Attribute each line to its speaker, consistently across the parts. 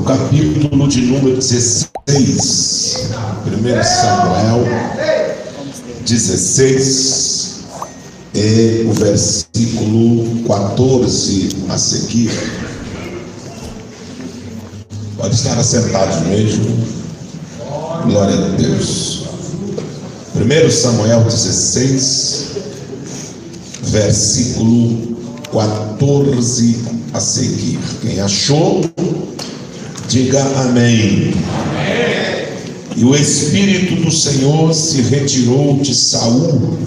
Speaker 1: capítulo de número 16, 1 Samuel 16, e o versículo 14 a seguir. Pode estar assentado mesmo. Glória a Deus. 1 Samuel 16, versículo 14 a seguir. Quem achou, diga amém. Amém. E o Espírito do Senhor se retirou de Saul,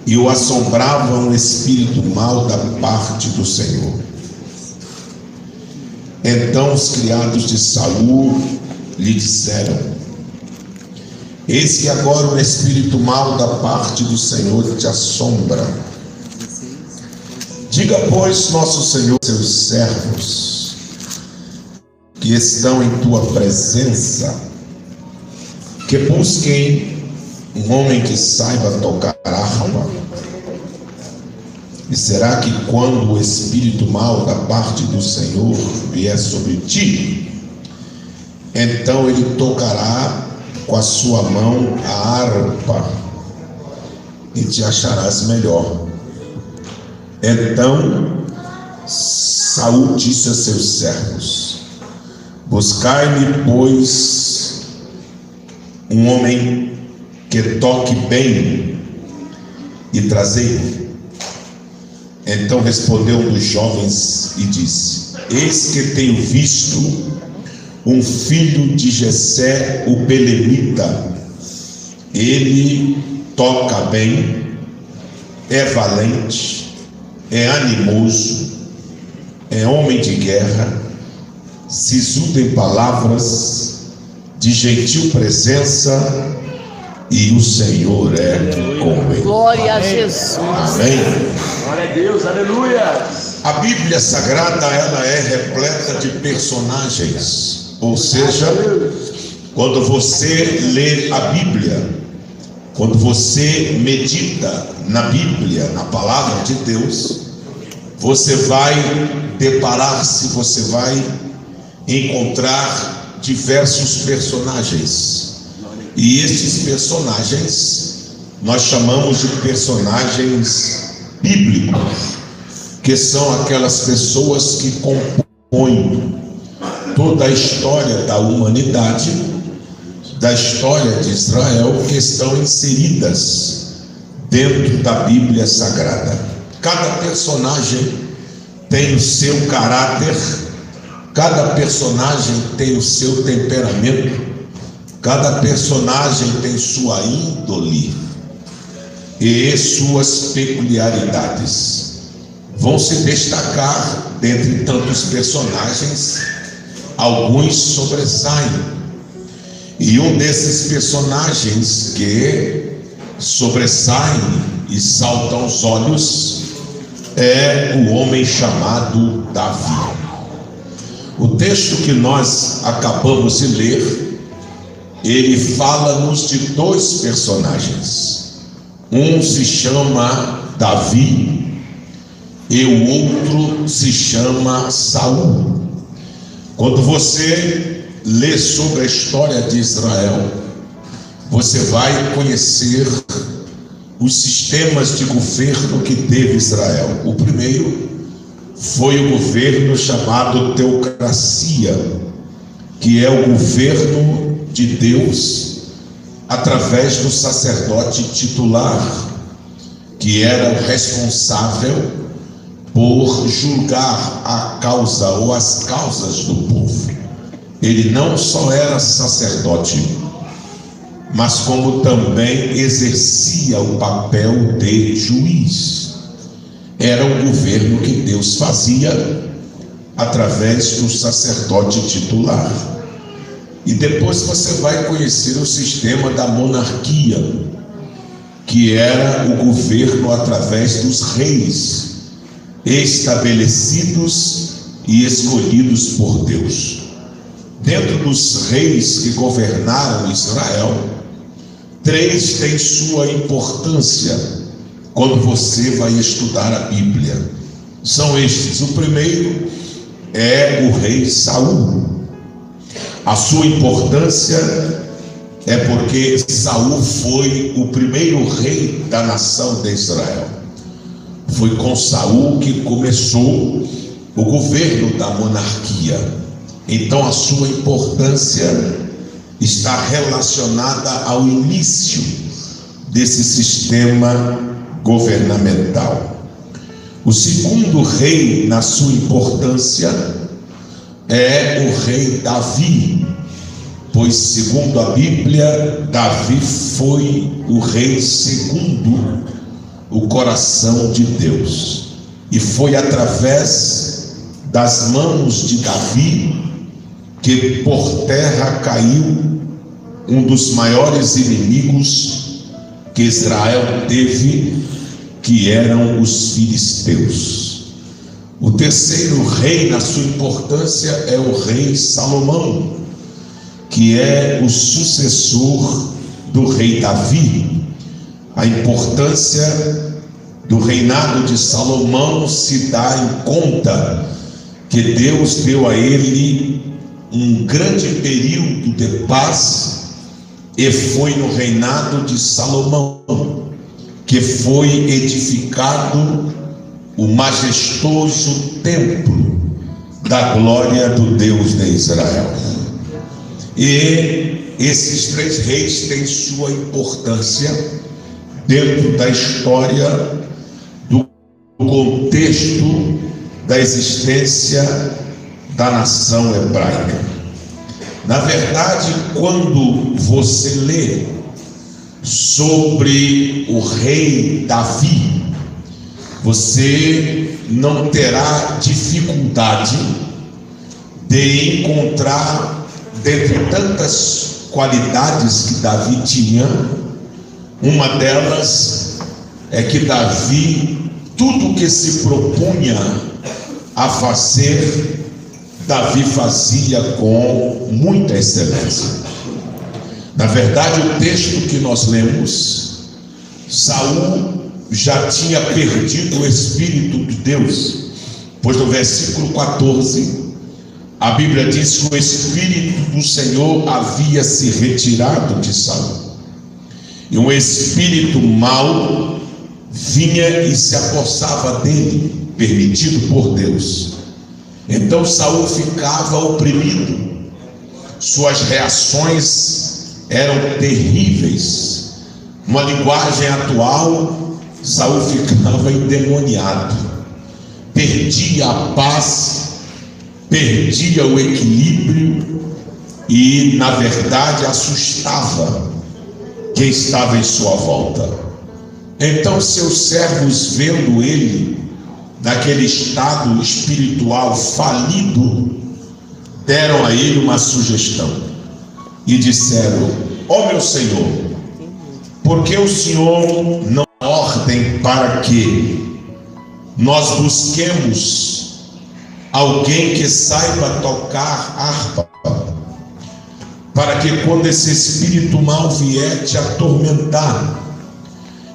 Speaker 1: e o assombrava um espírito mau da parte do Senhor. Então os criados de Saul lhe disseram: eis que agora um espírito mau da parte do Senhor te assombra. Diga, pois, nosso Senhor, seus servos que estão em tua presença, que busquem um homem que saiba tocar harpa. E será que quando o espírito mau da parte do Senhor vier sobre ti, então ele tocará com a sua mão a harpa e te acharás melhor. Então Saul disse a seus servos: buscai-me, pois, um homem que toque bem, e trazei-o. Então respondeu um dos jovens e disse: eis que tenho visto um filho de Jessé, o belemita. Ele toca bem, é valente, é animoso, é homem de guerra, sisudo em palavras, de gentil presença, e o Senhor é com ele.
Speaker 2: Glória a Jesus.
Speaker 1: Amém.
Speaker 3: Glória a Deus, aleluia.
Speaker 1: A Bíblia Sagrada, ela é repleta de personagens. Ou seja, quando você lê a Bíblia, quando você medita na Bíblia, na palavra de Deus, você vai deparar-se, você vai encontrar diversos personagens. E estes personagens nós chamamos de personagens bíblicos, que são aquelas pessoas que compõem toda a história da humanidade, da história de Israel, que estão inseridas dentro da Bíblia Sagrada. Cada personagem tem o seu caráter, cada personagem tem o seu temperamento, cada personagem tem sua índole e suas peculiaridades. Vão se destacar dentre tantos personagens, alguns sobressaem. E um desses personagens que sobressaem e saltam aos olhos é o homem chamado Davi. O texto que nós acabamos de ler, ele fala-nos de dois personagens. Um se chama Davi e o outro se chama Saul. Quando você lê sobre a história de Israel, você vai conhecer os sistemas de governo que teve Israel. O primeiro foi o governo chamado teocracia, que é o governo de Deus através do sacerdote titular, que era o responsável por julgar a causa ou as causas do povo. Ele não só era sacerdote, mas como também exercia o papel de juiz. Era um governo que Deus fazia através do sacerdote titular. E depois você vai conhecer o sistema da monarquia, que era o governo através dos reis, estabelecidos e escolhidos por Deus. Dentro dos reis que governaram Israel, 3 têm sua importância quando você vai estudar a Bíblia. São estes: o primeiro é o rei Saul. A sua importância é porque Saul foi o primeiro rei da nação de Israel. Foi com Saul que começou o governo da monarquia. Então a sua importância está relacionada ao início desse sistema governamental. O segundo rei na sua importância é o rei Davi, pois segundo a Bíblia, Davi foi o rei segundo o coração de Deus, e foi através das mãos de Davi que por terra caiu um dos maiores inimigos que Israel teve, que eram os filisteus. O terceiro rei na sua importância é o rei Salomão, que é o sucessor do rei Davi. A importância do reinado de Salomão se dá em conta que Deus deu a ele um grande período de paz, e foi no reinado de Salomão que foi edificado o majestoso templo da glória do Deus de Israel. E esses três reis têm sua importância dentro da história, do contexto da existência da nação hebraica. Na verdade, quando você lê sobre o rei Davi, você não terá dificuldade de encontrar, dentre tantas qualidades que Davi tinha, uma delas é que Davi, tudo que se propunha a fazer, Davi fazia com muita excelência. Na verdade, o texto que nós lemos, Saul já tinha perdido o Espírito de Deus, pois no versículo 14, a Bíblia diz que o Espírito do Senhor havia se retirado de Saul, e um espírito mau vinha e se apossava dele, permitido por Deus. Então Saul ficava oprimido, suas reações eram terríveis. Uma linguagem atual, Saul ficava endemoniado, perdia a paz, perdia o equilíbrio e, na verdade, assustava quem estava em sua volta. Então seus servos, vendo ele naquele estado espiritual falido, deram a ele uma sugestão e disseram: ó meu Senhor, por que o Senhor não dá ordem para que nós busquemos alguém que saiba tocar harpa, para que quando esse espírito mau vier te atormentar,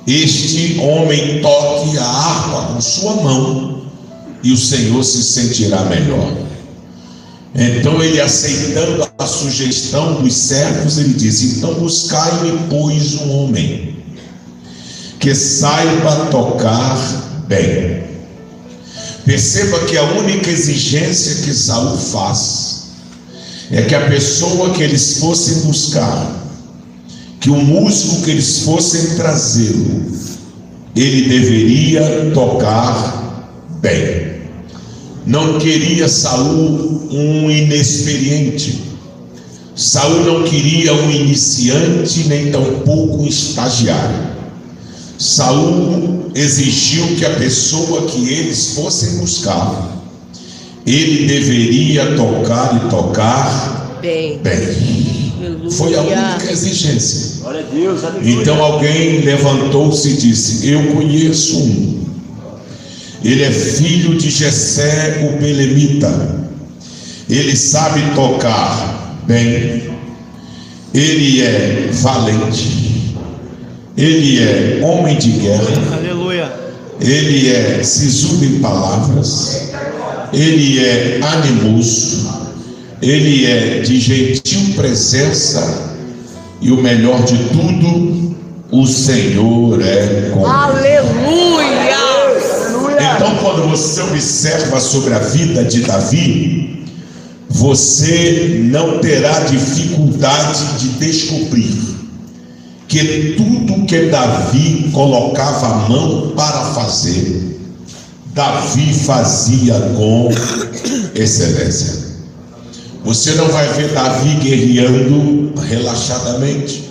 Speaker 1: este homem toque a harpa com sua mão e o Senhor se sentirá melhor. Então ele, aceitando a sugestão dos servos, ele disse: então buscai-me, pois, um homem que saiba tocar bem. Perceba que a única exigência que Saul faz é que a pessoa que eles fossem buscar, que o músico que eles fossem trazê-lo, ele deveria tocar bem. Não queria Saul um inexperiente. Saul não queria um iniciante, nem tampouco um estagiário. Saul exigiu que a pessoa que eles fossem buscar, ele deveria tocar e tocar bem. Foi a única exigência.
Speaker 3: Glória a Deus, aleluia.
Speaker 1: Então alguém levantou-se e disse: eu conheço um. Ele é filho de Jessé, o belemita. Ele sabe tocar bem. Ele é valente. Ele é homem de guerra.
Speaker 2: Aleluia.
Speaker 1: Ele é sisudo em palavras. ele é animoso, ele é de gentil presença e o melhor de tudo, o Senhor é com ele.
Speaker 2: Aleluia!
Speaker 1: Então, quando você observa sobre a vida de Davi, você não terá dificuldade de descobrir que tudo que Davi colocava a mão para fazer, Davi fazia com excelência. Você não vai ver Davi guerreando relaxadamente.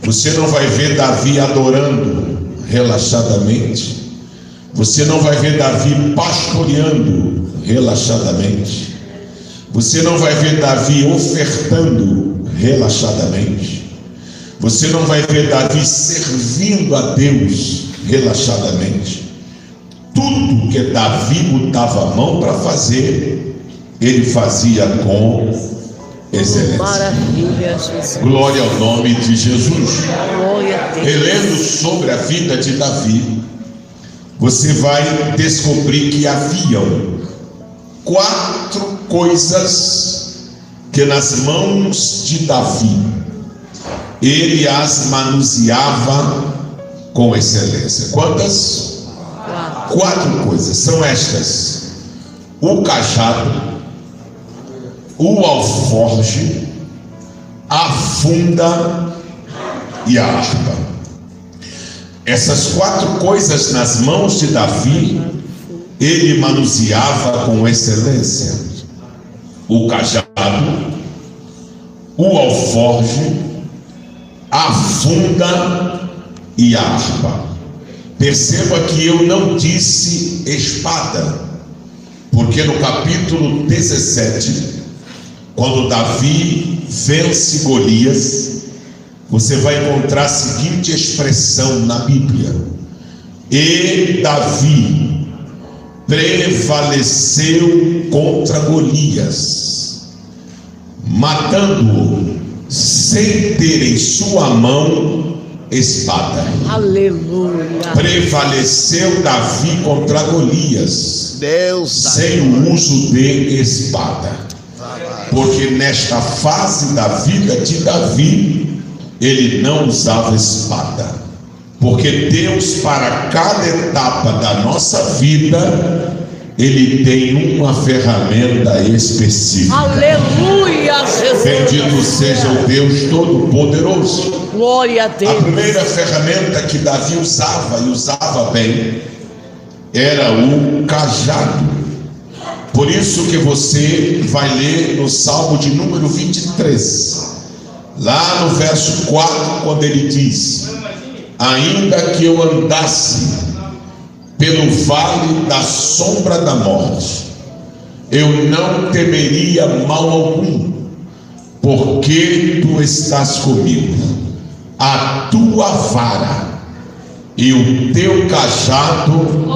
Speaker 1: Você não vai ver Davi adorando relaxadamente. Você não vai ver Davi pastoreando relaxadamente. Você não vai ver Davi ofertando relaxadamente. Você não vai ver Davi servindo a Deus relaxadamente. Tudo que Davi botava a mão para fazer, ele fazia com excelência.
Speaker 2: Maravilha, Jesus.
Speaker 1: Glória ao nome de Jesus.
Speaker 2: Glória a Deus.
Speaker 1: Relendo sobre a vida de Davi, você vai descobrir que haviam 4 coisas que nas mãos de Davi ele as manuseava com excelência. Quantas? 4 coisas. São estas: o cajado, o alforje, a funda e a harpa. Essas 4 coisas nas mãos de Davi ele manuseava com excelência: o cajado, o alforje, a funda e a harpa. Perceba que eu não disse espada, porque no capítulo 17, quando Davi vence Golias, você vai encontrar a seguinte expressão na Bíblia: e Davi prevaleceu contra Golias, matando-o sem ter em sua mão espada.
Speaker 2: Aleluia.
Speaker 1: Prevaleceu Davi contra Golias, sem o uso de espada. Porque nesta fase da vida de Davi, ele não usava espada. Porque Deus, para cada etapa da nossa vida, ele tem uma ferramenta específica.
Speaker 2: Aleluia, Jesus.
Speaker 1: Bendito seja o Deus Todo-Poderoso.
Speaker 2: Glória a Deus.
Speaker 1: A primeira ferramenta que Davi usava, e usava bem, era o cajado. Por isso que você vai ler no Salmo de número 23, lá no verso 4, quando ele diz: ainda que eu andasse pelo vale da sombra da morte, eu não temeria mal algum, porque tu estás comigo. A tua vara e o teu cajado,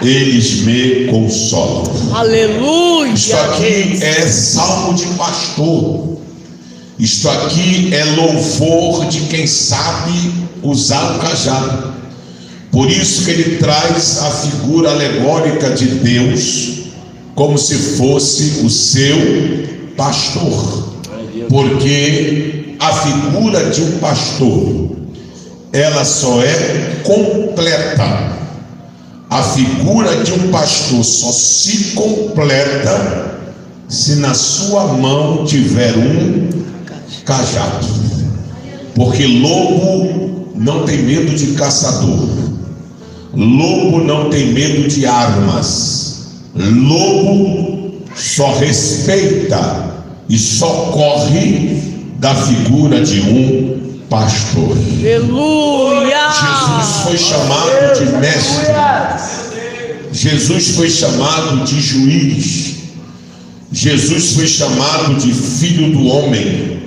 Speaker 1: eles me consolam.
Speaker 2: Aleluia.
Speaker 1: Isto aqui é salmo de pastor. Isto aqui é louvor de quem sabe usar o cajado. Por isso que ele traz a figura alegórica de Deus como se fosse o seu pastor. Porque a figura de um pastor, ela só é completa. A figura de um pastor só se completa se na sua mão tiver um cajado. Porque lobo não tem medo de caçador. Lobo não tem medo de armas. Lobo só respeita e só corre da figura de um pastor.
Speaker 2: Aleluia.
Speaker 1: Jesus foi chamado de mestre. Jesus foi chamado de juiz. Jesus foi chamado de filho do homem.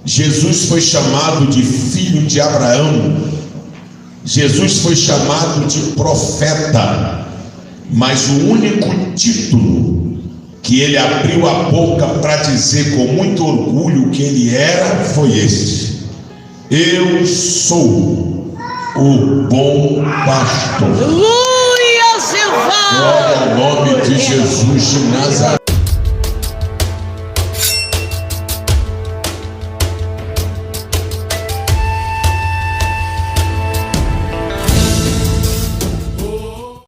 Speaker 1: Jesus foi chamado de filho de Abraão. Jesus foi chamado de profeta. Mas o único título que ele abriu a boca para dizer com muito orgulho que ele era foi este: eu sou o bom pastor.
Speaker 2: Aleluia, Silvão.
Speaker 1: Glória ao nome de Jesus de Nazaré.